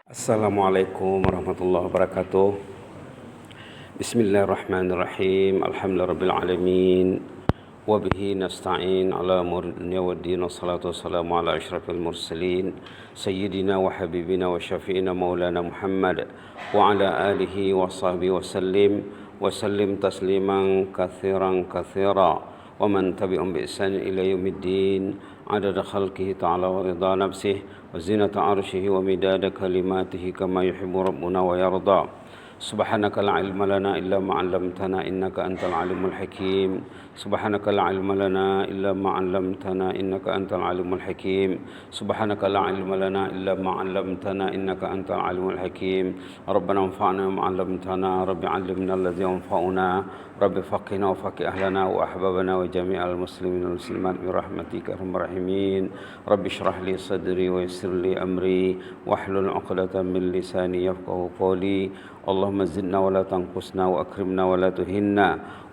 Assalamualaikum warahmatullahi wabarakatuh. Bismillahirrahmanirrahim. Alhamdulillahirabbil alamin. Wa bihi nasta'in ala umuri dunya waddin. Wassalatu wassalamu ala asyrafil mursalin sayyidina wa habibina wa syafi'ina maulana Muhammad wa ala alihi wa sahbihi wa sallim tasliman katsiran katsira. Wa man tabi'ahum bi ihsan ila yaumiddin. Adada khalqihi ta'ala wa ridha nafsihi wa zinata arshihi wa midada kalimatihi kama yuhibbu rabbuna wa yarda. Subhanaka la ilma lana illa ma 'allamtana innaka antal alimul hakim. Subhanaka la ilma lana illa ma 'allamtana innaka antal alimul hakim. Subhanaka la ilma lana illa ma 'allamtana innaka antal alimul hakim. Rabbana anfa'na bima 'allamtana, rabbi 'allimna alladhi yanfa'una. Rabbi faqihna wa faqih ahlana wa ahbabana wa jami'al muslimin wal muslimat bi rahmatika ya arhamar rahimin. Rabbi shrah li sadri wa yassir li amri wahlul 'uqdatam min lisani yafqahu qawli. Allahumma zidna wa la tanqusna wa akrimna wa la tuhinna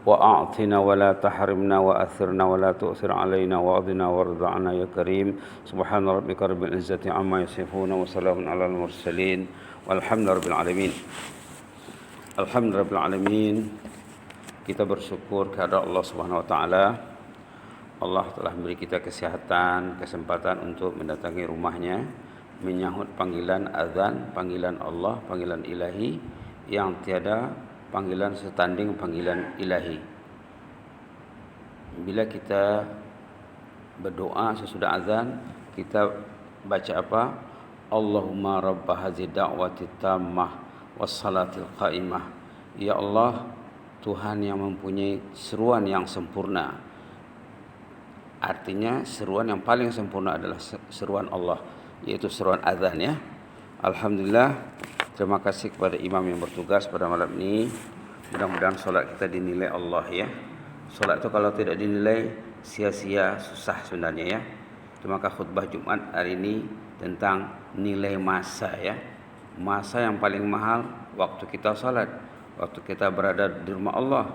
wa a'tina wa la tahrimna wa athirna wa la tu'thir alaina wa adina warḍa'na ya karim. Subhana rabbika rabbil izzati amma yasifun wa salamun alal mursalin walhamdulillahi rabbil alamin. Alhamdulillahi rabbil alamin. Kita bersyukur kepada Allah Subhanahu wa taala. Allah telah memberi kita kesehatan, kesempatan untuk mendatangi rumahnya, menyahut panggilan azan, panggilan Allah, panggilan ilahi yang tiada panggilan setanding panggilan ilahi. Bila kita berdoa sesudah azan, kita baca apa? Allahumma rabb hadhihi da'wati tammah was salatil qa'imah. Ya Allah, Tuhan yang mempunyai seruan yang sempurna. Artinya seruan yang paling sempurna adalah seruan Allah, yaitu seruan azan ya. Alhamdulillah, terima kasih kepada imam yang bertugas pada malam ini. Mudah-mudahan solat kita dinilai Allah ya. Solat itu kalau tidak dinilai sia-sia, susah sebenarnya ya. Itu maka khutbah Jumat hari ini tentang nilai masa ya. Masa yang paling mahal waktu kita solat, waktu kita berada di rumah Allah.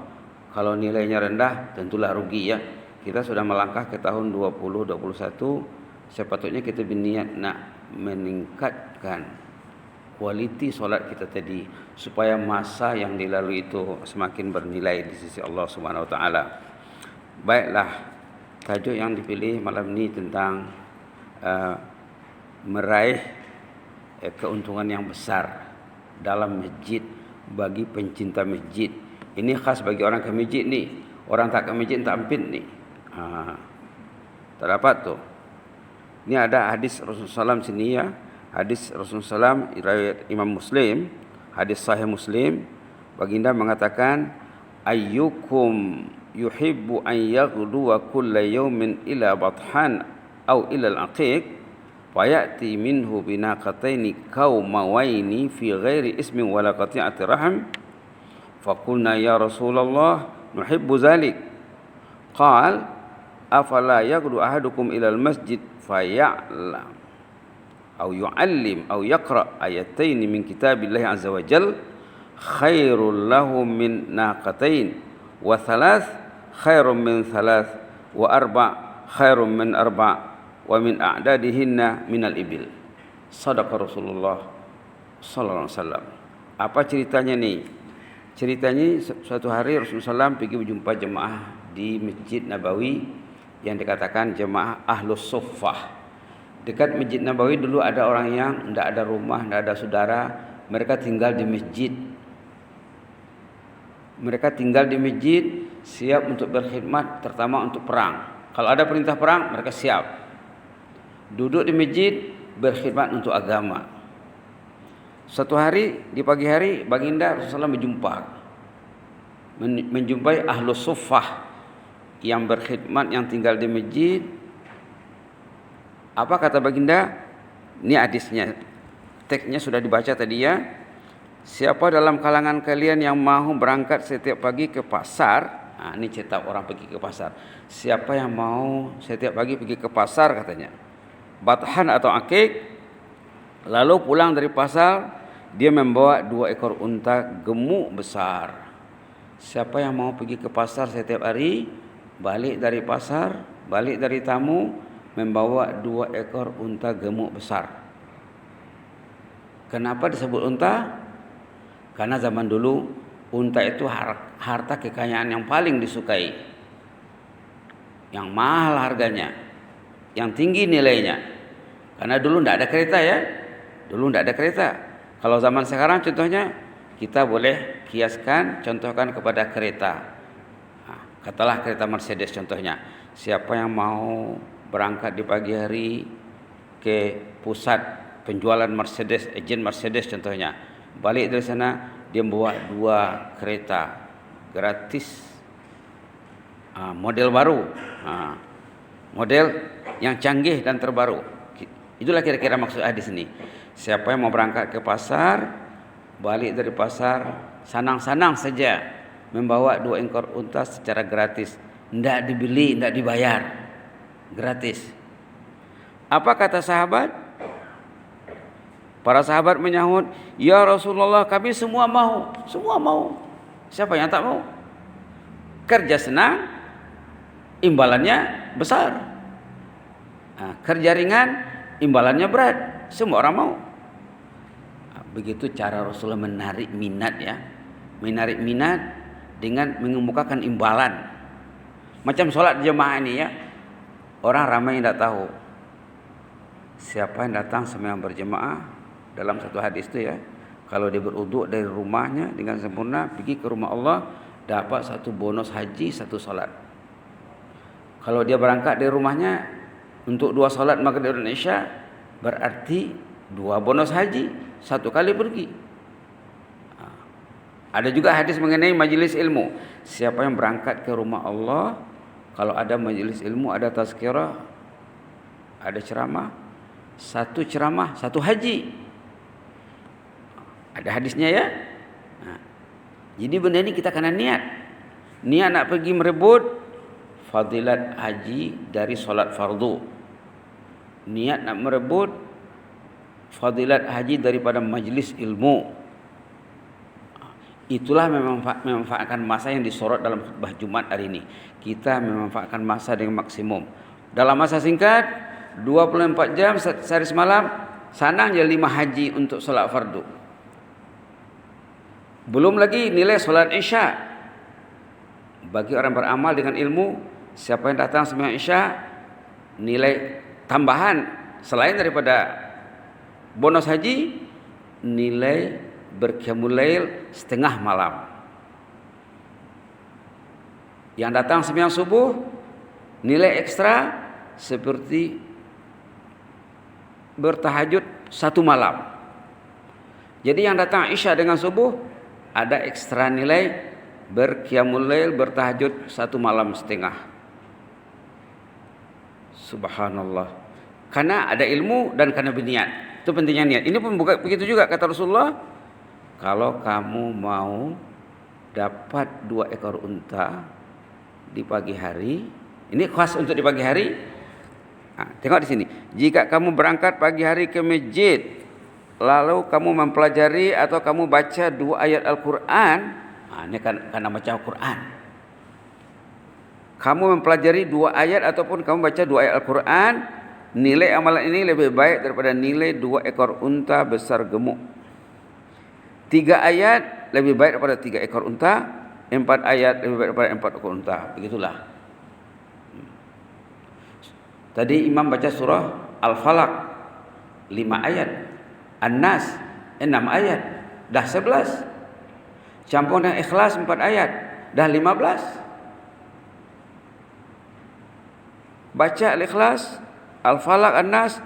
Kalau nilainya rendah tentulah rugi ya. Kita sudah melangkah ke tahun 2021, sepatutnya kita berniat nak meningkatkan kualiti solat kita tadi supaya masa yang dilalui itu semakin bernilai di sisi Allah Subhanahu wa taala. Baiklah, tajuk yang dipilih malam ini tentang meraih keuntungan yang besar dalam masjid bagi pencinta masjid. Ini khas bagi orang ke masjid ni. Orang tak ke masjid tak ampit ni. Tak dapat tu. Ini ada hadis Rasulullah SAW sini ya. Hadis Rasulullah SAW riwayat Imam Muslim, hadis sahih Muslim. Baginda mengatakan, ayyukum yuhibbu an yaghduwa kulla yawmin ila bathan au ila al-aqiq wa ya'ti minhu binaqataini qaumawaini fi ghairi ismin wala qati'ati rahim. Faqulna ya Rasulullah nuhibbu zalik. Qal afala yaghdu ahadukum ila al-masjid faya'lam au yu'allim au yaqra ayatayn min kitabillahi azza wa jal khairul lahu min naqatain wa thalath khairun min thalath wa arba' khairun min arba' wa min a'dadihinna minal ibil. Sadaqa Rasulullah sallallahu alaihi wasallam. Apa ceritanya ni? Ceritanya suatu hari Rasulullah SAW pergi berjumpa jemaah di Masjid Nabawi yang dikatakan jemaah Ahlus Suffah. Dekat Masjid Nabawi dulu ada orang yang tidak ada rumah, tidak ada saudara, mereka tinggal di masjid. Mereka tinggal di masjid, siap untuk berkhidmat, terutama untuk perang. Kalau ada perintah perang, mereka siap. Duduk di masjid, berkhidmat untuk agama. Suatu hari, di pagi hari, baginda Rasulullah menjumpai Ahlus Suffah yang berkhidmat, yang tinggal di masjid. Apa kata baginda? Ini hadisnya, teksnya sudah dibaca tadi ya. Siapa dalam kalangan kalian yang mahu berangkat setiap pagi ke pasar? Ini cerita orang pergi ke pasar. Siapa yang mau setiap pagi pergi ke pasar katanya, bathan atau akik, lalu pulang dari pasar dia membawa 2 ekor unta gemuk besar. Siapa yang mau pergi ke pasar setiap hari, balik dari pasar, balik dari tamu, membawa 2 ekor unta gemuk besar. Kenapa disebut unta? Karena zaman dulu unta itu harta kekayaan yang paling disukai, yang mahal harganya, yang tinggi nilainya. Karena dulu tidak ada kereta ya, dulu tidak ada kereta. Kalau zaman sekarang contohnya kita boleh kiaskan, contohkan kepada kereta. Nah, katalah kereta Mercedes contohnya. Siapa yang mau berangkat di pagi hari ke pusat penjualan Mercedes, agen Mercedes contohnya, balik dari sana dia membawa 2 kereta gratis, model baru, model yang canggih dan terbaru. Itulah kira-kira maksud hadis ini. Siapa yang mau berangkat ke pasar, balik dari pasar sanang-sanang saja membawa 2 ekor unta secara gratis, tidak dibeli, tidak dibayar, gratis. Apa kata sahabat? Para sahabat menyahut, "Ya Rasulullah, kami semua mau, semua mau. Siapa yang tak mau? Kerja senang, imbalannya besar. Kerja ringan, imbalannya berat. Semua orang mau." Begitu cara Rasulullah menarik minat ya. Menarik minat dengan mengemukakan imbalan. Macam sholat jemaah ini ya. Orang ramai yang tidak tahu. Siapa yang datang sembahyang berjemaah, dalam satu hadis itu ya, kalau dia berwudu dari rumahnya dengan sempurna, pergi ke rumah Allah, dapat 1 bonus haji, 1 sholat. Kalau dia berangkat dari rumahnya untuk 2 sholat maghrib dan isya, berarti 2 bonus haji, 1 kali pergi. Ada juga hadis mengenai majelis ilmu. Siapa yang berangkat ke rumah Allah, kalau ada majelis ilmu, ada tazkirah, ada ceramah, 1 ceramah, 1 haji. Ada hadisnya ya. Jadi benda ini kita kena niat. Niat nak pergi merebut fadilat haji dari solat fardu. Niat nak merebut fadilat haji daripada majlis ilmu. Itulah memanfaatkan masa yang disorot dalam khutbah Jumat hari ini. Kita memanfaatkan masa dengan maksimum. Dalam masa singkat, 24 jam sehari semalam, sanang je 5 haji untuk solat fardu. Belum lagi nilai solat isya. Bagi orang beramal dengan ilmu, siapa yang datang sembahyang isya, nilai tambahan selain daripada bonus haji, nilai berqiyamul lail setengah malam. Yang datang sembahyang subuh, nilai ekstra seperti bertahajud 1 malam. Jadi yang datang isya dengan subuh, ada ekstra nilai berqiyamul lail, bertahajud 1 malam setengah. Subhanallah. Karena ada ilmu dan karena berniat. Itu pentingnya niat. Ini pun begitu juga kata Rasulullah. Kalau kamu mau dapat 2 ekor unta di pagi hari, ini khas untuk di pagi hari. Tengok di sini. Jika kamu berangkat pagi hari ke masjid, lalu kamu mempelajari atau kamu baca 2 ayat Al-Quran, ini kan karena baca Al-Quran. Kamu mempelajari 2 ayat ataupun kamu baca 2 ayat Al-Quran, nilai amalan ini lebih baik daripada nilai 2 ekor unta besar gemuk. 3 ayat lebih baik daripada 3 ekor unta, 4 ayat lebih baik daripada 4 ekor unta. Begitulah. Tadi imam baca surah Al-Falaq 5 ayat, An-Nas 6 ayat, dah 11. Campur dengan Ikhlas 4 ayat, dah 15. Baca Al-Ikhlas, Al-Falaq, An-Nas,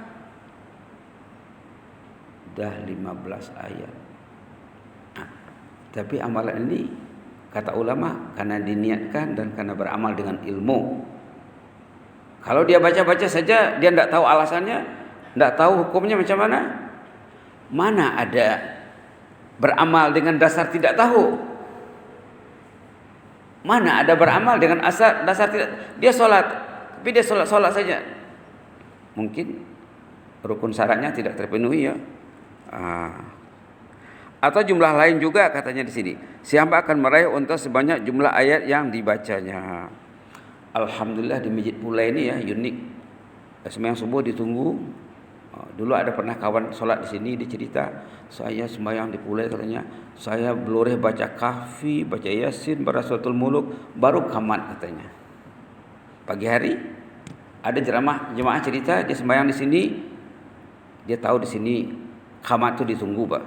dah 15 ayat. Tapi amalan ini kata ulama karena diniatkan dan karena beramal dengan ilmu. Kalau dia baca-baca saja, dia tidak tahu alasannya, tidak tahu hukumnya macam mana. Mana ada beramal dengan dasar tidak tahu? Mana ada beramal dengan dasar tidak? Dia solat, tapi dia solat saja. Mungkin rukun syaratnya tidak terpenuhi ya. Atau jumlah lain juga katanya di sini. Siapa akan meraih unta sebanyak jumlah ayat yang dibacanya. Alhamdulillah di Masjid Pulai ini ya unik. Sembahyang subuh ditunggu Dulu ada pernah kawan solat di sini, dia cerita, saya sembahyang di Pulai katanya, saya belureh baca Kahfi, baca Yasin, baca Suratul Muluk, baru qamat katanya. Pagi hari ada jemaah cerita dia sembahyang di sini, dia tahu di sini qamat itu ditunggu, Pak.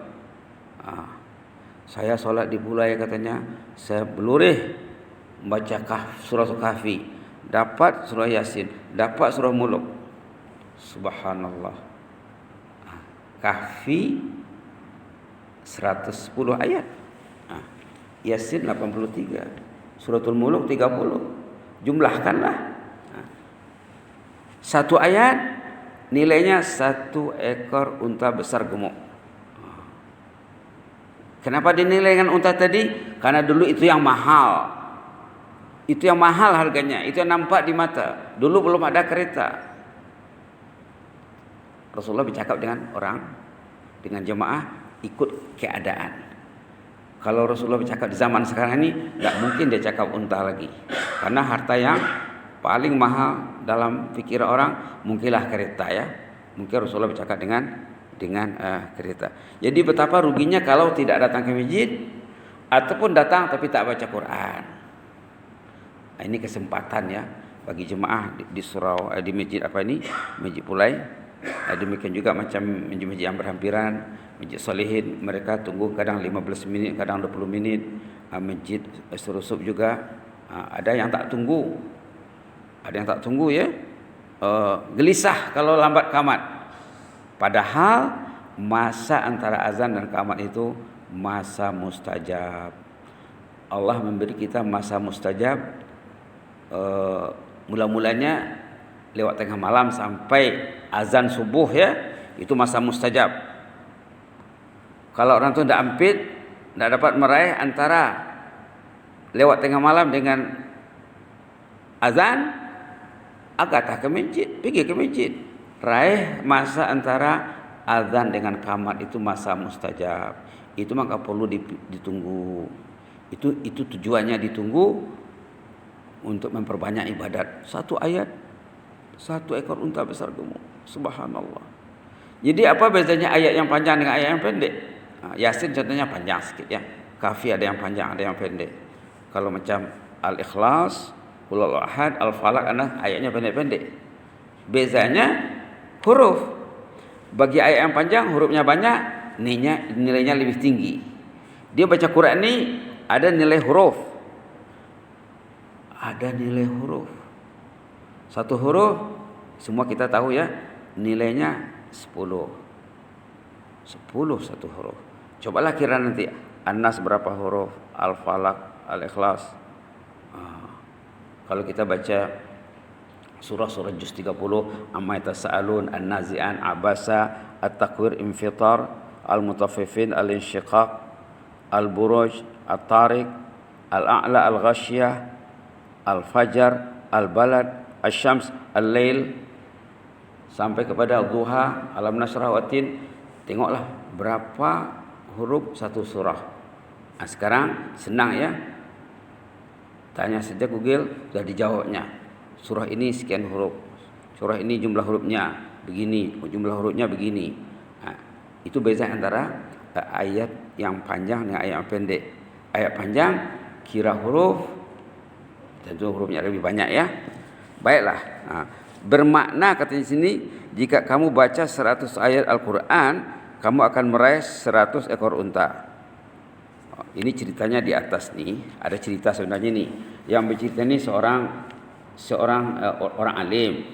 Saya solat di Pulai katanya, saya belureh baca surah Kahfi, dapat surah Yasin, dapat surah Muluk. Subhanallah. Kahfi 110 ayat. Yasin 83. Suratul Muluk 30. Jumlahkanlah. Satu ayat nilainya 1 ekor unta besar gemuk. Kenapa dinilai dengan unta tadi? Karena dulu itu yang mahal. Itu yang mahal harganya. Itu yang nampak di mata. Dulu belum ada kereta. Rasulullah bercakap dengan orang, dengan jemaah, ikut keadaan. Kalau Rasulullah bercakap di zaman sekarang ini, tak mungkin dia cakap unta lagi. Karena harta yang paling mahal dalam pikiran orang, mungkinlah kereta ya. Mungkin Rasulullah bercakap dengan kereta. Jadi betapa ruginya kalau tidak datang ke masjid, ataupun datang tapi tak baca Quran. Ini kesempatan ya bagi jemaah di surau, di masjid Masjid Pulai. Demikian juga macam masjid-masjid yang berhampiran, Masjid Salihin, mereka tunggu kadang 15 minit, kadang 20 minit. Masjid Surusup juga ada yang tak tunggu. Ada yang tak tunggu ya. Gelisah kalau lambat qamat. Padahal masa antara azan dan qamat itu masa mustajab. Allah memberi kita masa mustajab. Mula-mulanya lewat tengah malam sampai azan subuh ya, itu masa mustajab. Kalau orang tu tidak ampit, tidak dapat meraih antara lewat tengah malam dengan azan, agak ke masjid, pergi ke masjid. Raih masa antara azan dengan qamat, itu masa mustajab. Itu maka perlu ditunggu. Itu tujuannya ditunggu untuk memperbanyak ibadat. 1 ayat, 1 ekor unta besar gemuk. Subhanallah. Jadi apa bedanya ayat yang panjang dengan ayat yang pendek? Yasin contohnya panjang sikit ya. Kahfi ada yang panjang, ada yang pendek. Kalau macam Al-Ikhlas, Qul Huwallahu Ahad, Al-Falaq, ayatnya pendek-pendek. Bezanya huruf. Bagi ayat yang panjang hurufnya banyak, nilainya lebih tinggi. Dia baca Quran ini ada nilai huruf. Ada nilai huruf. 1 huruf semua kita tahu ya, nilainya 10. 10 1 huruf. Cobalah kira nanti An-Nas berapa huruf, Al-Falaq, Al-Ikhlas. Kalau kita baca surah-surah juz 30, Amma Yatasaalun, An-Nazi'an, Abasa, At-Takwir, Infitar, Al-Mutaffifin, Al-Insyiqaq, Al-Buruj, At-Tariq, Al-A'la, Al-Ghasyiyah, Al-Fajar, Al-Balad, Asy-Syams, Al-Lail, sampai kepada Duha, Alam Nasrah wa Tin. Tengoklah berapa huruf 1 surah. Sekarang senang ya. Tanya saja Google, sudah dijawabnya. Surah ini sekian huruf. Surah ini jumlah hurufnya begini, jumlah hurufnya begini. Itu beza antara ayat yang panjang dengan ayat yang pendek. Ayat panjang kira huruf, tentu hurufnya lebih banyak ya. Baiklah. Bermakna katanya sini, jika kamu baca 100 ayat Al-Quran, kamu akan meraih 100 ekor unta. Ini ceritanya di atas nih. Ada cerita sebenarnya nih. Yang bercerita ini seorang orang alim.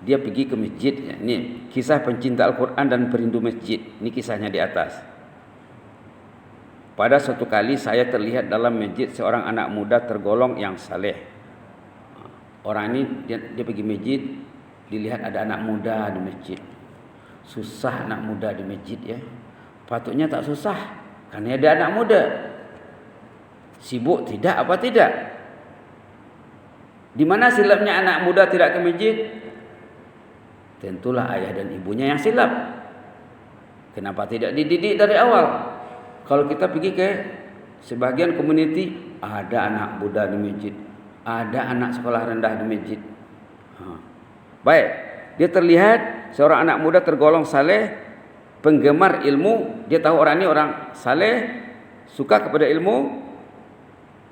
Dia pergi ke masjid. Ini kisah pencinta Al-Quran dan perindu masjid. Ini kisahnya di atas. Pada suatu kali saya terlihat dalam masjid seorang anak muda tergolong yang saleh. Orang ini dia pergi masjid, dilihat ada anak muda di masjid. Susah anak muda di masjid ya. Patutnya tak susah, karena ada anak muda. Sibuk tidak apa tidak? Di mana silapnya anak muda tidak ke masjid? Tentulah ayah dan ibunya yang silap. Kenapa tidak dididik dari awal? Kalau kita pergi ke sebagian komuniti, ada anak muda di masjid, ada anak sekolah rendah di masjid. Baik, dia terlihat seorang anak muda tergolong saleh, penggemar ilmu, dia tahu orang ini orang saleh, suka kepada ilmu.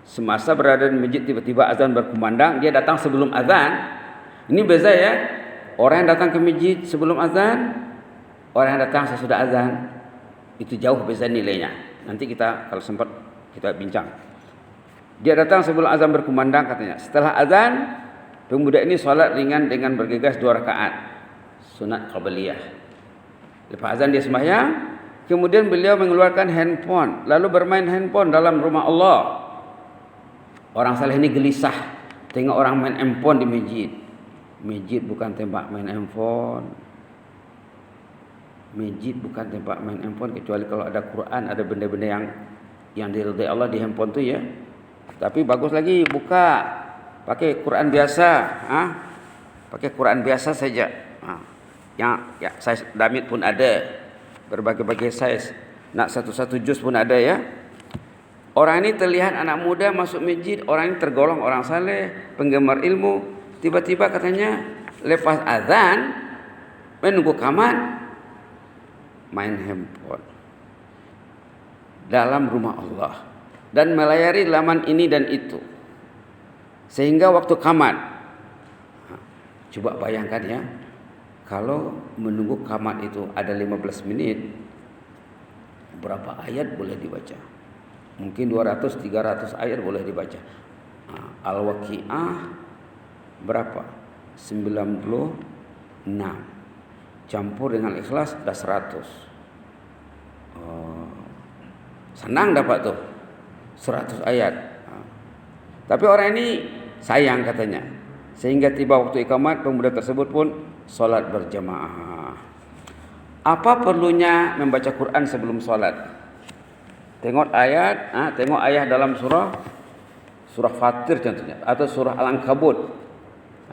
Semasa berada di masjid tiba-tiba azan berkumandang, dia datang sebelum azan. Ini beza ya. Orang yang datang ke masjid sebelum azan, orang yang datang sesudah azan, itu jauh beza nilainya. Nanti kita kalau sempat kita bincang. Dia datang sebelum azan berkumandang katanya. Setelah azan, pemuda ini sholat ringan dengan bergegas 2 rakaat, sunat qabliyah. Lepas azan dia sembahyang, kemudian beliau mengeluarkan handphone, lalu bermain handphone dalam rumah Allah. Orang saleh ini gelisah tengok orang main handphone di masjid. Masjid bukan tempat main handphone. Masjid bukan tempat main handphone, kecuali kalau ada Quran, ada benda-benda yang diridai Allah di handphone tu ya. Tapi bagus lagi buka pakai Quran biasa, pakai Quran biasa saja. Yang ya, saiz damit pun ada, berbagai-bagai saiz. Nak satu-satu juz pun ada ya. Orang ini terlihat anak muda masuk masjid, orang ini tergolong orang saleh, penggemar ilmu. Tiba-tiba katanya lepas azan menunggu kamat, main handphone dalam rumah Allah dan melayari laman ini dan itu, sehingga waktu kamat. Coba bayangkan ya, kalau menunggu kamat itu ada 15 menit, berapa ayat boleh dibaca? Mungkin 200-300 ayat boleh dibaca. Al-Waqi'ah berapa? 96. Campur dengan Ikhlas dah 100. Senang dapat tuh 100 ayat. Tapi orang ini sayang katanya, sehingga tiba waktu iqamat, pemuda tersebut pun solat berjamaah. Apa perlunya membaca Quran sebelum solat? Tengok ayat dalam surah Fatir contohnya, atau surah Al-Ankabut.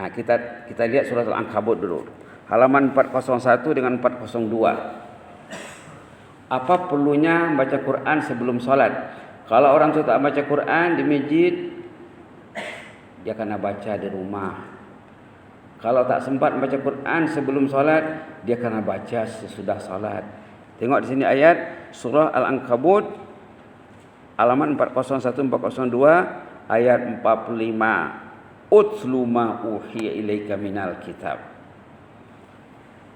Kita lihat surah Al-Ankabut dulu, halaman 401 dengan 402. Apa perlunya membaca Quran sebelum solat? Kalau orang tu tak baca Quran di masjid, dia kena baca di rumah. Kalau tak sempat membaca Quran sebelum solat, dia kena baca sesudah solat. Tengok di sini ayat surah Al-Ankabut halaman 401-402 ayat 45. Utlu ma uhiya ilaika minal kitab.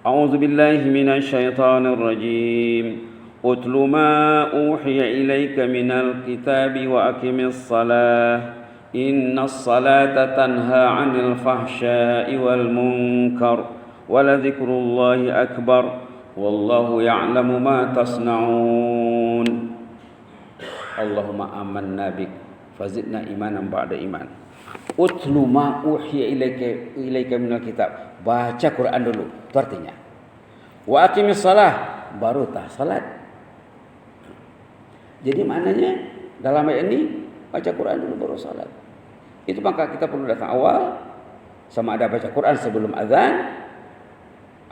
A'udzu billahi minasy syaithanir rajim. Utlu ma uhiya ilaika minal kitabi wa aqimis shalah. Innas salata tanha 'anil fahsya'i wal munkar wa la dzikrullahi akbar. Wallahu ya'lamu ma tasna'un. Allahumma amanna bik fazidna imanan ba'da iman. Utlu ma uhiya ilaika minal kitab. Baca Quran dulu, itu artinya. Wa aqimis shalah, baru tah salat. Jadi maknanya dalam ayat ini baca Quran dulu baru salat. Itu maka kita perlu datang awal, sama ada baca Quran sebelum azan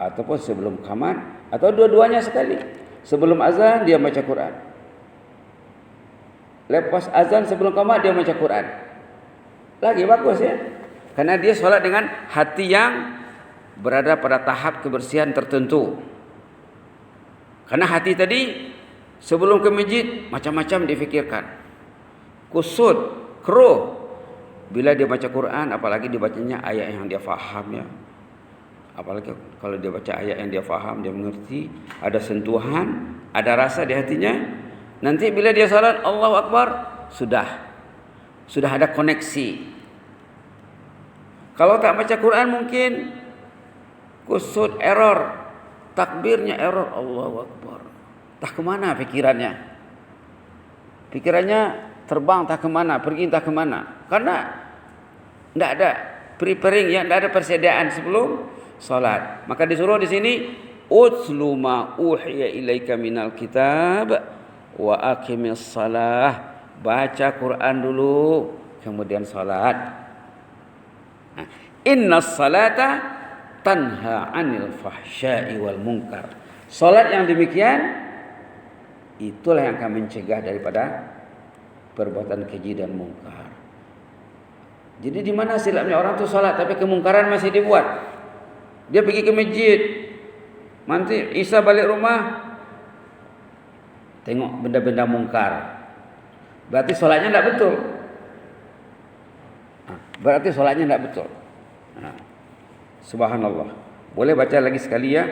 ataupun sebelum qamat, atau dua-duanya sekali. Sebelum azan dia baca Quran, lepas azan sebelum qamat dia baca Quran. Lagi bagus ya, karena dia solat dengan hati yang berada pada tahap kebersihan tertentu. Karena hati tadi sebelum ke masjid macam-macam difikirkan, kusut, keruh. Bila dia baca Quran, apalagi dibacanya ayat yang dia faham ya. Apalagi kalau dia baca ayat yang dia faham, dia mengerti, ada sentuhan, ada rasa di hatinya. Nanti bila dia salat Allahu Akbar, sudah ada koneksi. Kalau tak baca Quran mungkin kusut, error, takbirnya error, Allahu Akbar. Tak kemana pikirannya. Pikirannya terbang tak kemana, pergi tak kemana. Karena tidak ada preparing, ya, tidak ada persediaan sebelum salat. Maka disuruh di sini utlu ma uhiya ilaika minal kitab wa aqimis shalah. Baca Quran dulu, kemudian salat. Innas salata tanha 'anil fahsya'i wal munkar. Salat yang demikian itulah yang akan mencegah daripada perbuatan keji dan mungkar. Jadi di mana silapnya orang tu salat tapi kemungkaran masih dibuat. Dia pergi ke masjid, Nanti Isa balik rumah, tengok benda-benda mungkar. Berarti solatnya tidak betul. Berarti solatnya tidak betul. Subhanallah. Boleh baca lagi sekali ya.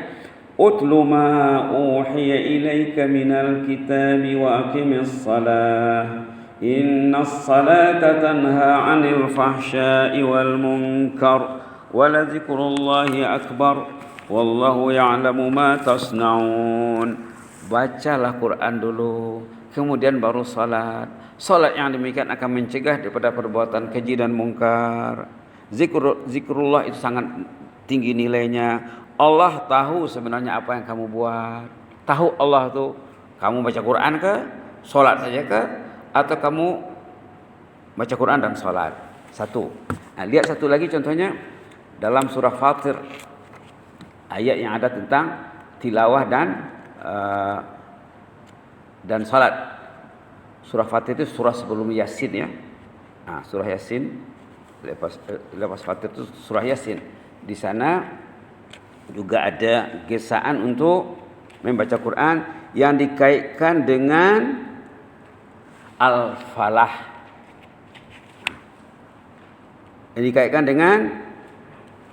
Utlu ma uhiya ilaika minal kitabi wa aqimis salah. Innas salata tanha 'anil fahsya'i wal munkar. Wa la dzikrullahi akbar. Wallahu ya'lamu ma tasna'un. Bacalah Quran dulu, kemudian baru salat. Salat yang demikian akan mencegah daripada perbuatan keji dan mungkar. Zikrullah itu sangat tinggi nilainya. Allah tahu sebenarnya apa yang kamu buat. Tahu Allah tuh, kamu baca Quran ke, salat saja ke, atau kamu baca Quran dan salat. Satu. Nah, lihat satu lagi contohnya dalam surah Fatir. Ayat yang ada tentang tilawah dan salat. Surah Fatir itu surah sebelum Yasin ya. Nah, surah Yasin lepas Fatir itu surah Yasin. Di sana juga ada gesaan untuk membaca Quran yang dikaitkan dengan Al-Falah. Yang dikaitkan dengan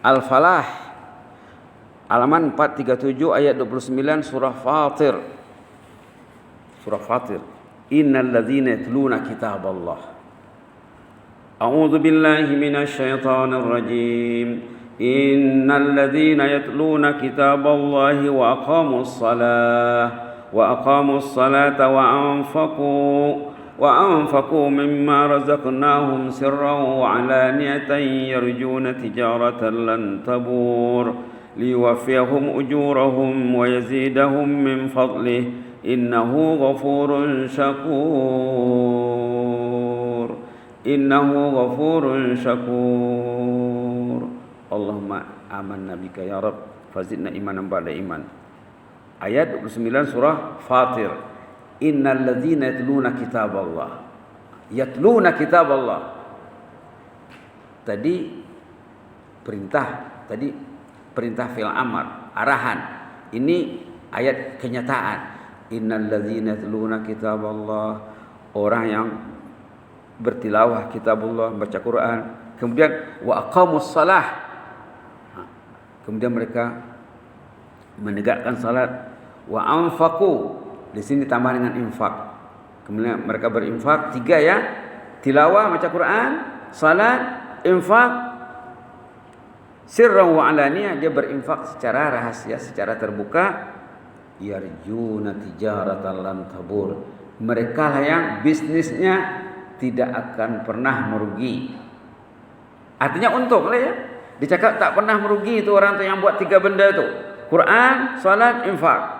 Al-Falah. Halaman 437 ayat 29 surah Fatir. Surah Fatir. Innal ladzina yatluna kitaballah. A'udzu billahi minasy syaithanir rajim. Innal ladzina yatluna kitaballahi wa aqamus salata wa anfaqu mimma razaqnahum sirran wa 'alaniyatan yarjuna tijaratan lan tabur liwaffiyahum ujurahum wa yazidahum min fadlihi innahu ghafurun syakur. Allahumma amanna bika ya Rabb fazidna imanan ba'da iman. Ayat 29 surah Fatir. Innal ladzina yatluna kitaballah. Yatluna kitaballah. Tadi perintah fi'il amr, arahan. Ini ayat kenyataan. Innal ladzina yatluna kitaballah. Orang yang bertilawah kitabullah, baca Quran, kemudian wa aqamus salah. Kemudian mereka menegakkan salat, wa anfaqu, di sini tambah dengan infak. Kemudian mereka berinfak, tiga ya. Tilawah, baca Quran, salat, infak. Sirran wa alaniyah, dia berinfak secara rahasia, secara terbuka. Yarjuna tijaratan lan tabur. Mereka lah yang bisnisnya tidak akan pernah merugi. Artinya untung lah ya. Dicakap tak pernah merugi itu orang tu yang buat tiga benda itu. Quran, salat, infak.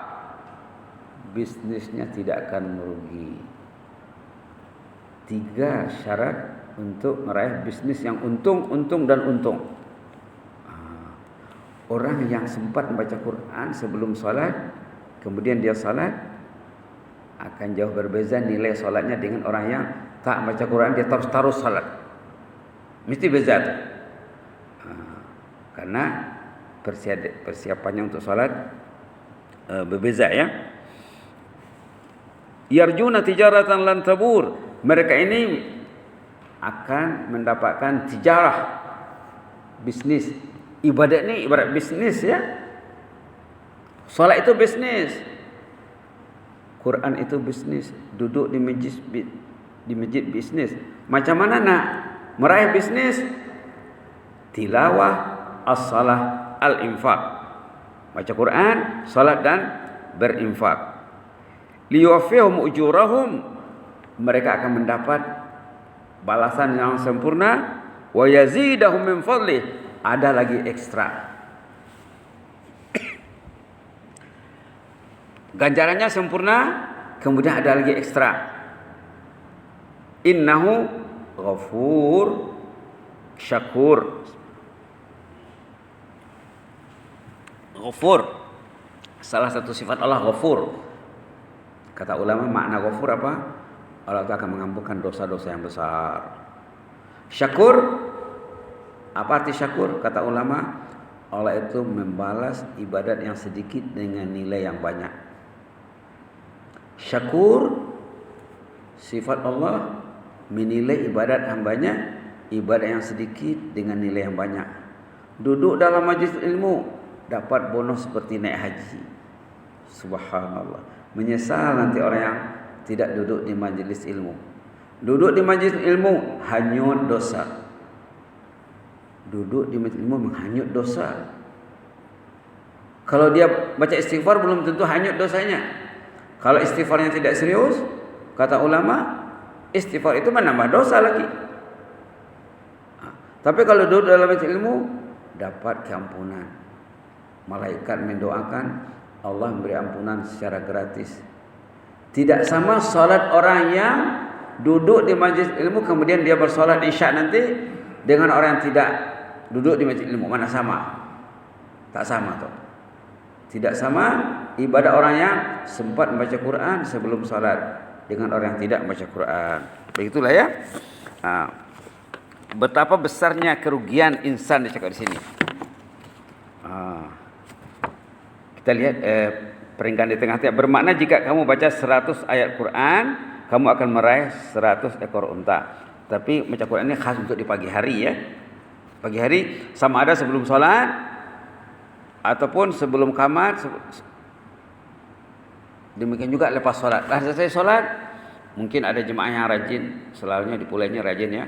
Bisnisnya tidak akan merugi. Tiga syarat untuk meraih bisnis yang untung, dan untung. Orang yang sempat membaca Quran sebelum salat, kemudian dia salat, akan jauh berbeza nilai salatnya dengan orang yang tak baca Quran, dia terus salat. Mesti beza tu. Karena persiapannya untuk salat berbeza ya. Yarjuna tijaratan lan tabur. Mereka ini akan mendapatkan tijarah, bisnis. Ibadat ni ibarat bisnis ya. Salat itu bisnis. Quran itu bisnis. Duduk di masjid bisnis. Macam mana nak meraih bisnis? Tilawah, as-salah, al-infaq. Baca Quran, salat dan berinfak. Liyuwaffihum ujurahum, mereka akan mendapat balasan yang sempurna. Wa yazidahum min fadlih, ada lagi ekstra. Ganjarannya sempurna, kemudian ada lagi ekstra. Innahu ghafur syakur. Ghafur, salah satu sifat Allah ghafur. Kata ulama makna ghafur apa? Allah akan mengampunkan dosa-dosa yang besar. Syakur, apa arti syakur? Kata ulama, Allah itu membalas ibadat yang sedikit dengan nilai yang banyak. Syakur, sifat Allah menilai ibadat hambanya, ibadat yang sedikit dengan nilai yang banyak. Duduk dalam majlis ilmu dapat bonus seperti naik haji. Subhanallah. Menyesal nanti orang yang tidak duduk di majlis ilmu. Duduk di majlis ilmu hanyut dosa. Duduk di majlis ilmu menghanyut dosa. Kalau dia baca istighfar belum tentu hanyut dosanya. Kalau istighfarnya tidak serius, kata ulama, istighfar itu menambah dosa lagi. Tapi kalau duduk dalam majlis ilmu dapat keampunan. Malaikat mendoakan, Allah memberi ampunan secara gratis. Tidak sama solat orang yang duduk di majlis ilmu kemudian dia bersolat isya nanti dengan orang yang tidak duduk di majlis ilmu. Mana sama? Tak sama toh. Tidak sama ibadah orang yang sempat membaca Quran sebelum solat dengan orang yang tidak membaca Quran. Begitulah ya. Betapa besarnya kerugian insan dicakap di sini. Kita lihat peringkat di tengah. Bermakna jika kamu baca 100 ayat Quran, kamu akan meraih 100 ekor unta. Tapi baca Quran ini khas untuk di pagi hari ya. Pagi hari sama ada sebelum solat ataupun sebelum qamat. Demikian juga lepas solat. Dah selesai solat, mungkin ada jemaah yang rajin, selalunya di pulainya rajin ya.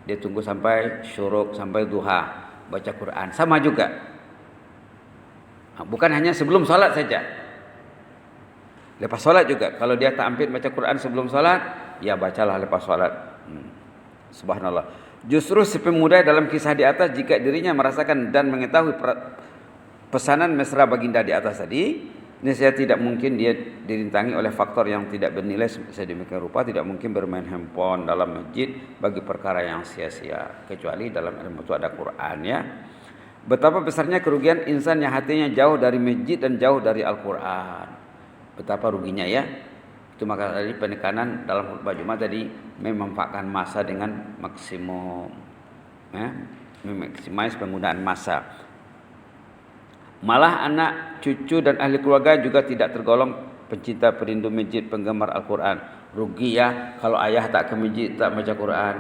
Dia tunggu sampai syuruk, sampai duha baca Quran. Sama juga. Bukan hanya sebelum solat saja. Lepas solat juga. Kalau dia tak ampit baca Quran sebelum solat, ya bacalah lepas solat. Subhanallah. Justru si pemuda dalam kisah di atas, jika dirinya merasakan dan mengetahui pesanan mesra baginda di atas tadi, niscaya tidak mungkin dia dirintangi oleh faktor yang tidak bernilai sedemikian rupa. Tidak mungkin bermain handphone dalam masjid bagi perkara yang sia-sia, kecuali dalam ilmu itu ada Quran ya. Betapa besarnya kerugian insan yang hatinya jauh dari masjid dan jauh dari Al-Quran. Betapa ruginya ya. Itu maka tadi penekanan dalam khutbah Jumat tadi memanfaatkan masa dengan maksimum ya, memaksimais penggunaan masa. Malah anak, cucu dan ahli keluarga juga tidak tergolong pencinta perindu masjid, penggemar Al-Quran. Rugi ya kalau ayah tak ke masjid, tak baca Quran.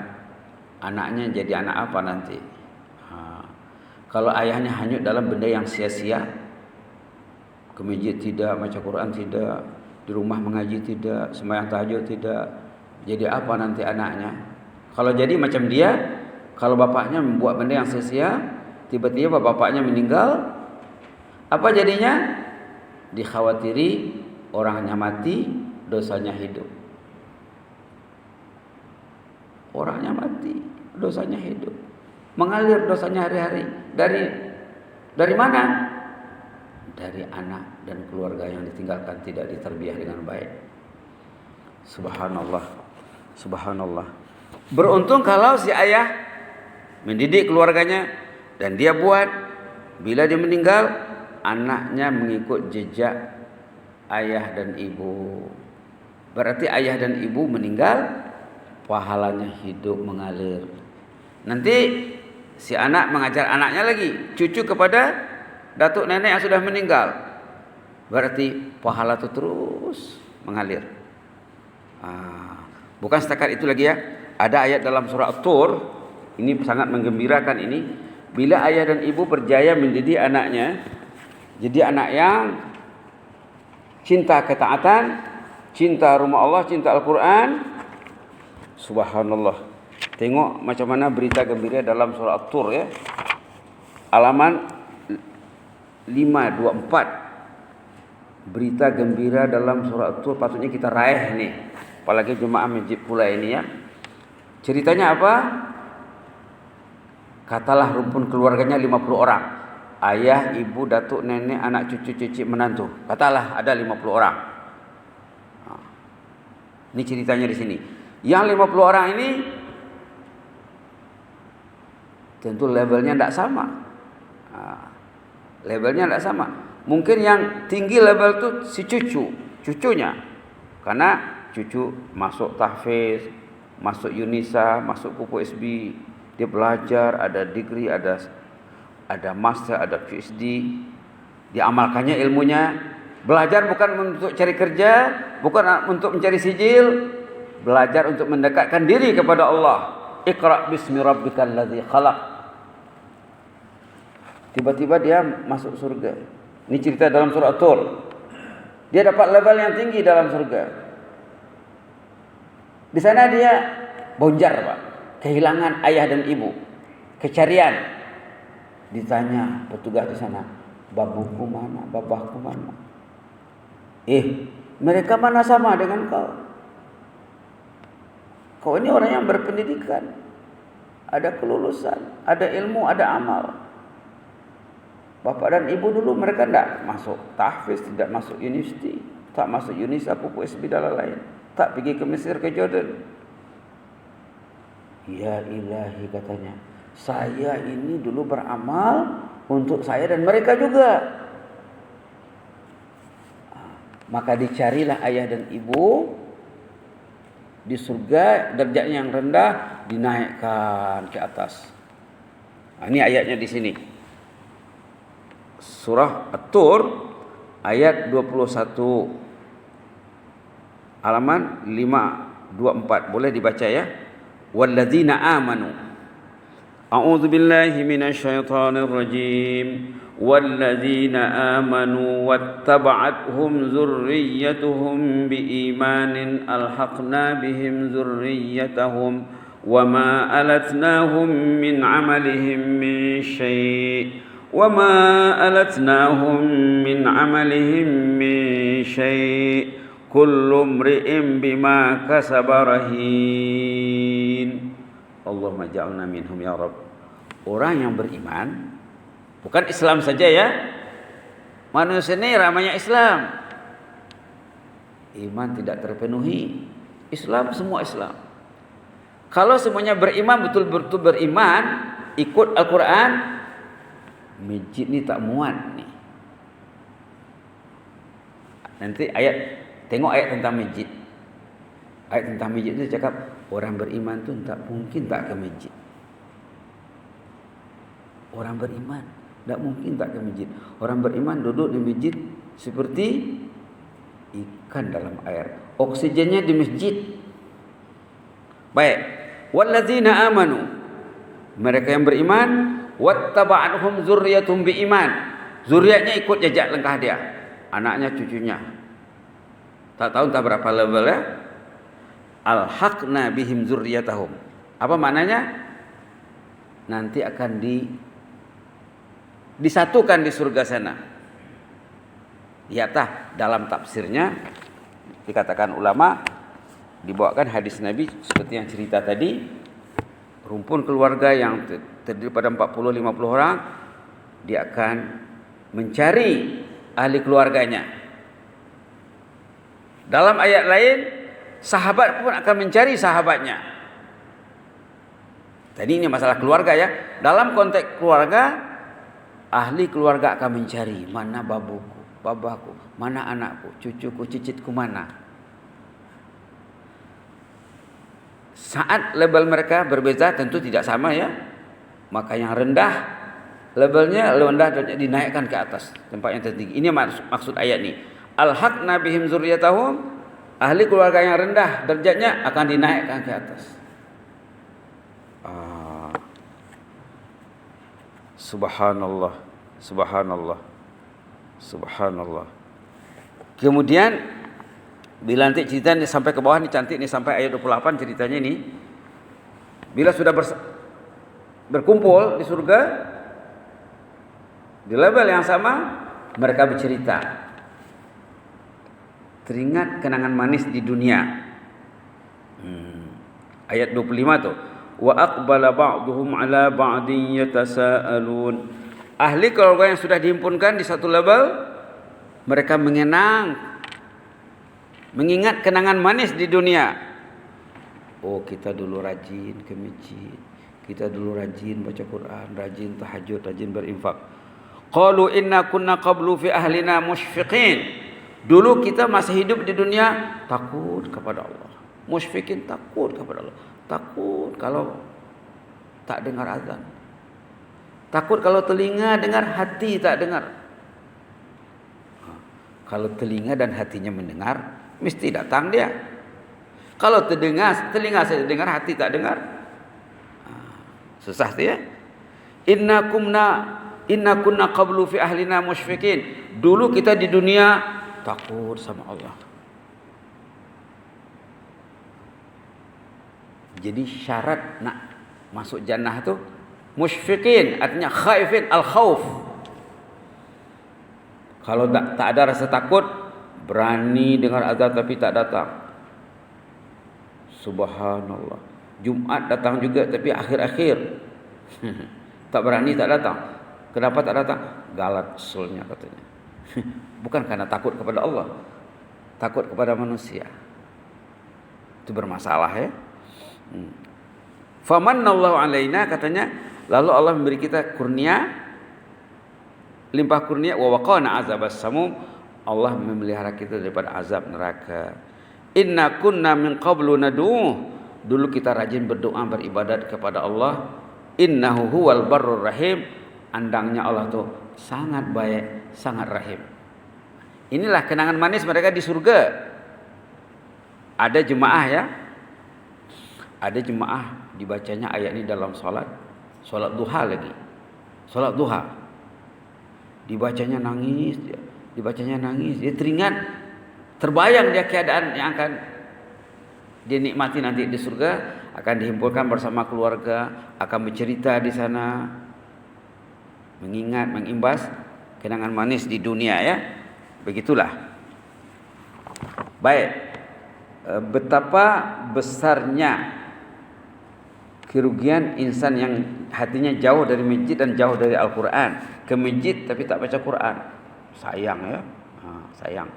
Anaknya jadi anak apa nanti? Kalau ayahnya hanyut dalam benda yang sia-sia, ke masjid tidak, baca Quran tidak, di rumah mengaji tidak, sembahyang tahajud tidak, jadi apa nanti anaknya? Kalau jadi macam dia, kalau bapaknya membuat benda yang sia-sia, tiba-tiba bapaknya meninggal, apa jadinya? Dikhawatiri orangnya mati, dosanya hidup. Orangnya mati, dosanya hidup. Mengalir dosanya hari-hari. Dari mana? Dari anak dan keluarga yang ditinggalkan, tidak ditarbiyah dengan baik. Subhanallah. Subhanallah. Beruntung kalau si ayah mendidik keluarganya dan dia buat, bila dia meninggal, anaknya mengikut jejak ayah dan ibu. Berarti ayah dan ibu meninggal, pahalanya hidup mengalir. Nanti si anak mengajar anaknya lagi, cucu kepada datuk nenek yang sudah meninggal. Berarti pahala itu terus mengalir. Bukan setakat itu lagi ya. Ada ayat dalam surah At-Tur, ini sangat menggembirakan ini. Bila ayah dan ibu berjaya mendidik anaknya jadi anak yang cinta ketaatan, cinta rumah Allah, cinta Al-Quran. Subhanallah. Tengok macam mana berita gembira dalam surah At-Tur ya. Halaman 524. Berita gembira dalam surah At-Tur patutnya kita raih nih. Apalagi jemaah masjid pula ini ya. Ceritanya apa? Katalah rumpun keluarganya 50 orang. Ayah, ibu, datuk, nenek, anak, cucu, cicit, menantu. Katalah ada 50 orang. Ini ceritanya di sini. Yang 50 orang ini tentu levelnya tidak sama. Levelnya tidak sama. Mungkin yang tinggi level itu si cucunya. Karena cucu masuk tahfiz, masuk Yunisa, masuk Kuku SB, dia belajar, ada degree, ada ada master, ada PhD, diamalkannya ilmunya. Belajar bukan untuk cari kerja, bukan untuk mencari sijil, belajar untuk mendekatkan diri kepada Allah. Iqra bismi rabbikal ladzi khalaq. Tiba-tiba dia masuk surga. Ini cerita dalam surah At-Tur. Dia dapat level yang tinggi dalam surga. Di sana dia bonjar, Pak. Kehilangan ayah dan ibu. Kecarian. Ditanya petugas di sana, babuku mana, babahku mana? Mereka mana sama dengan kau? Kau ini orang yang berpendidikan, ada kelulusan, ada ilmu, ada amal. Bapak dan ibu dulu mereka tidak masuk tahfiz, tidak masuk universiti, tak masuk Unisa, Pupu SB dan lain-lain, tak pergi ke Mesir, ke Jordan. Ya ilahi, katanya, saya ini dulu beramal untuk saya dan mereka juga. Maka dicarilah ayah dan ibu di surga, derajatnya yang rendah dinaikkan ke atas. Nah, ini ayatnya di sini. Surah At-Tur ayat 21, halaman 524. Boleh dibaca ya. Walladzina amanu. A'udzu billahi minasyaitonir rajim. والذين آمنوا واتبعتهم ذريتهم بإيمان ألحقنا بهم ذريتهم وما ألتناهم من عملهم من شيء كل امرئ بما كسب رهين اللهم اجعلنا منهم ya Rabb. Orang yang beriman, bukan Islam saja ya. Manusia ini ramanya Islam. Iman tidak terpenuhi. Islam semua Islam. Kalau semuanya beriman, betul-betul beriman, ikut Al-Quran, masjid ini tak muat nih. Nanti tengok ayat tentang masjid. Ayat tentang masjid itu cakap orang beriman tu tak mungkin tak ke masjid. Orang beriman tak mungkin tak ke masjid. Orang beriman duduk di masjid seperti ikan dalam air. Oksigennya di masjid. Baik. Walladzina amanu. Mereka yang beriman. Wattaba'athum zurriyatum biiman. Zuriatnya ikut jejak langkah dia. Anaknya, cucunya. Tak tahu entah berapa level ya. Alhaqna bihim zurriyatahum. Apa maknanya? Nanti akan disatukan di surga sana. Lihatlah dalam tafsirnya dikatakan ulama, dibawakan hadis Nabi seperti yang cerita tadi, rumpun keluarga yang terdiri pada 40-50 orang, dia akan mencari ahli keluarganya. Dalam ayat lain, sahabat pun akan mencari sahabatnya. Tadi ini masalah keluarga ya. Dalam konteks keluarga, ahli keluarga akan mencari mana babuku, babaku, mana anakku, cucuku, cicitku mana. Saat level mereka berbeza tentu tidak sama ya. Maka yang rendah levelnya dinaikkan ke atas, tempat yang tertinggi. Ini maksud ayat ini. Alhaqna bihim zurriyatahum, ahli keluarga yang rendah derajatnya akan dinaikkan ke atas. Subhanallah, subhanallah, subhanallah. Kemudian bila nanti cerita ini sampai ke bawah ini cantik nih, sampai ayat 28 ceritanya ini. Bila sudah berkumpul di surga di level yang sama, mereka bercerita. Teringat kenangan manis di dunia. Ayat 25 tuh. Wa aqbala ba'duhum ala ba'din yatasaalun. Ahli keluarga yang sudah dihimpunkan di satu level, mereka mengingat kenangan manis di dunia. Oh, kita dulu rajin ke masjid, kita dulu rajin baca Quran, rajin tahajud, rajin berinfak. Qalu inna kunna qablu fi ahlina musyfiqin. Dulu kita masih hidup di dunia takut kepada Allah. Musyfiqin, takut kepada Allah. Takut kalau tak dengar azan. Takut kalau telinga dengar, hati tak dengar. Kalau telinga dan hatinya mendengar, mesti datang dia. Kalau telinga saja dengar, hati tak dengar, susah tu ya. Inna kunna qablu fi ahlina musyfiqin. Dulu kita di dunia takut sama Allah. Jadi syarat nak masuk jannah tu musyfiqin, artinya khaifin, al-khauf. Kalau tak ada rasa takut, berani dengar azan tapi tak datang. Subhanallah. Jumaat datang juga tapi akhir-akhir. Tak berani, tak datang. Kenapa tak datang? Galat sulnya katanya. Bukan karena takut kepada Allah, takut kepada manusia. Itu bermasalah ya. Famannallahu alaina, katanya, lalu Allah memberi kita kurnia, limpah kurnia, wa waqana azabas samum. Allah memelihara kita daripada azab neraka. Inna kunna min qablu nad'uh. Dulu kita rajin berdoa, beribadat kepada Allah. Innahu huwal barrur rahim. Andangnya Allah tu sangat baik, sangat rahim. Inilah kenangan manis mereka di surga. Ada jemaah ya. Ada jemaah dibacanya ayat ini dalam solat duha lagi. Solat duha. Dibacanya nangis, dia teringat, terbayang dia keadaan yang akan dia nikmati nanti di surga, akan dihimpulkan bersama keluarga, akan bercerita di sana, mengingat, mengimbas kenangan manis di dunia ya. Begitulah. Baik. Betapa besarnya kerugian insan yang hatinya jauh dari masjid dan jauh dari Al-Quran. Ke masjid tapi tak baca Quran. Sayang ya. Sayang.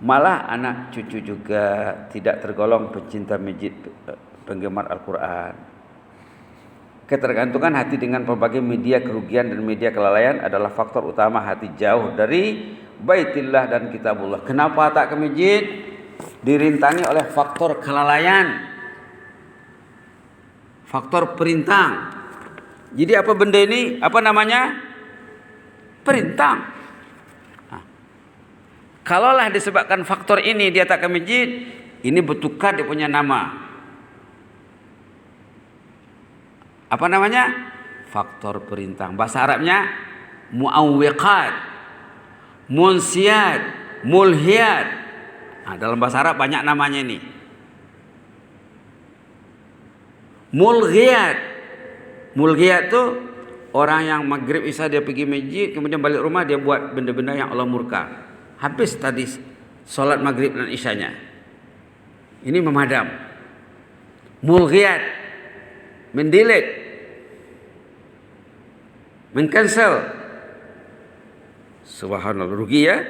Malah anak cucu juga tidak tergolong pencinta masjid, penggemar Al-Quran. Ketergantungan hati dengan berbagai media kerugian dan media kelalaian adalah faktor utama hati jauh dari Baitillah dan Kitabullah. Kenapa tak ke masjid? Dirintangi oleh faktor kelalaian, faktor perintang. Jadi apa benda ini? Apa namanya? Perintang. Kalaulah disebabkan faktor ini dia tak ke masjid, ini bertukar dia punya nama. Apa namanya? Faktor perintang. Bahasa Arabnya muawwiqat, munsiyat, mulhiyat. Dalam bahasa Arab banyak namanya ini. Mulghiyat tu orang yang maghrib isya dia pergi masjid, kemudian balik rumah dia buat benda-benda yang Allah murka. Habis tadi solat maghrib dan isyanya, ini memadam. Mulghiyat, mendelete, mencancel. Subhanallah, rugi ya.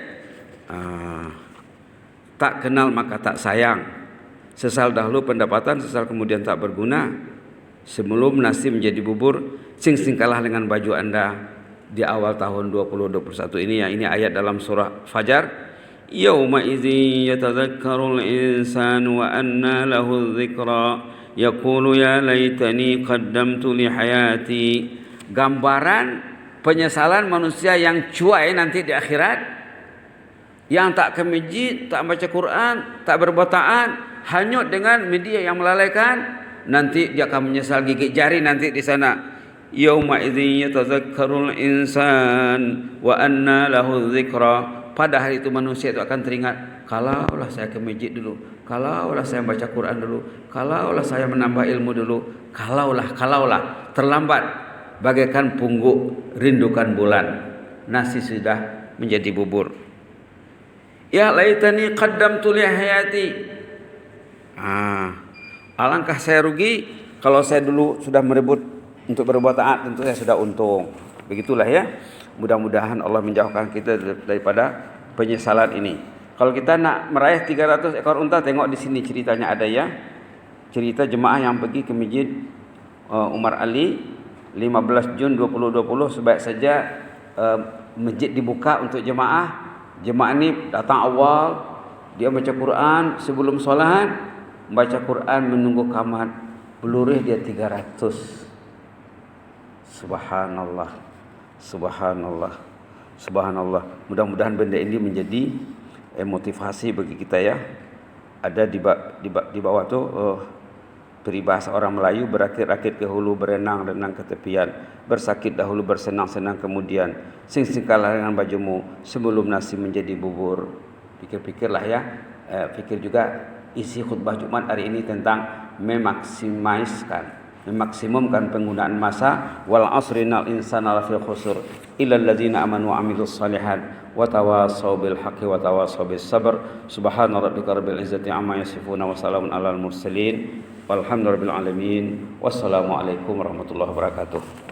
Tak kenal maka tak sayang. Sesal dahulu pendapatan, sesal kemudian tak berguna. Sebelum nasi menjadi bubur, sing-sing kalah dengan baju anda di awal tahun 2021 ini. Ini ayat dalam surah Fajar. Yauma idzi yatadzakkarul insanu wa anna lahu dzikra yaqulu ya laitani qaddamtu li hayati. Gambaran penyesalan manusia yang cuai nanti di akhirat, yang tak ke masjid, tak baca Quran, tak berbuat taat, hanyut dengan media yang melalaikan, nanti dia akan menyesal gigit jari nanti di sana. Yauma idzin yatadzakkarul insan wa anna lahu dzikra. Pada hari itu manusia itu akan teringat, kalaulah saya ke masjid dulu, kalaulah saya baca Quran dulu, kalaulah saya menambah ilmu dulu, kalaulah terlambat, bagaikan pungguk rindukan bulan, nasi sudah menjadi bubur. Ya laitani qaddamtu li hayati. Alangkah saya rugi kalau saya dulu sudah merebut untuk berbuat taat, tentu saya sudah untung. Begitulah ya. Mudah-mudahan Allah menjauhkan kita daripada penyesalan ini. Kalau kita nak meraih 300 ekor unta, tengok di sini ceritanya ada ya. Cerita jemaah yang pergi ke masjid Umar Ali 15 Jun 2020, sebaik saja masjid dibuka untuk jemaah. Jemaah ni datang awal, dia baca Quran sebelum solat, baca Quran menunggu qamat, pelurih dia 300. Subhanallah. Subhanallah. Subhanallah. Mudah-mudahan benda ini menjadi motivasi bagi kita ya. Ada di bawah tu peribahasa orang Melayu, berakit-rakit ke hulu, berenang-renang ke tepian, bersakit dahulu, bersenang-senang kemudian, sing-singkalah dengan bajumu sebelum nasi menjadi bubur. Pikir-pikirlah ya. Fikir juga isi khutbah Jumat hari ini tentang memaksimumkan penggunaan masa. Wal asri innal insana lafi khusr illa alladzina amanu wa amilus solihat wa tawasaw bil haqqi wa tawasaw bis sabr. Subhana rabbika rabbil izzati amma yasifun wa salamun alal mursalin walhamdulillahi rabbil alamin. Wassalamu alaikum warahmatullahi wabarakatuh.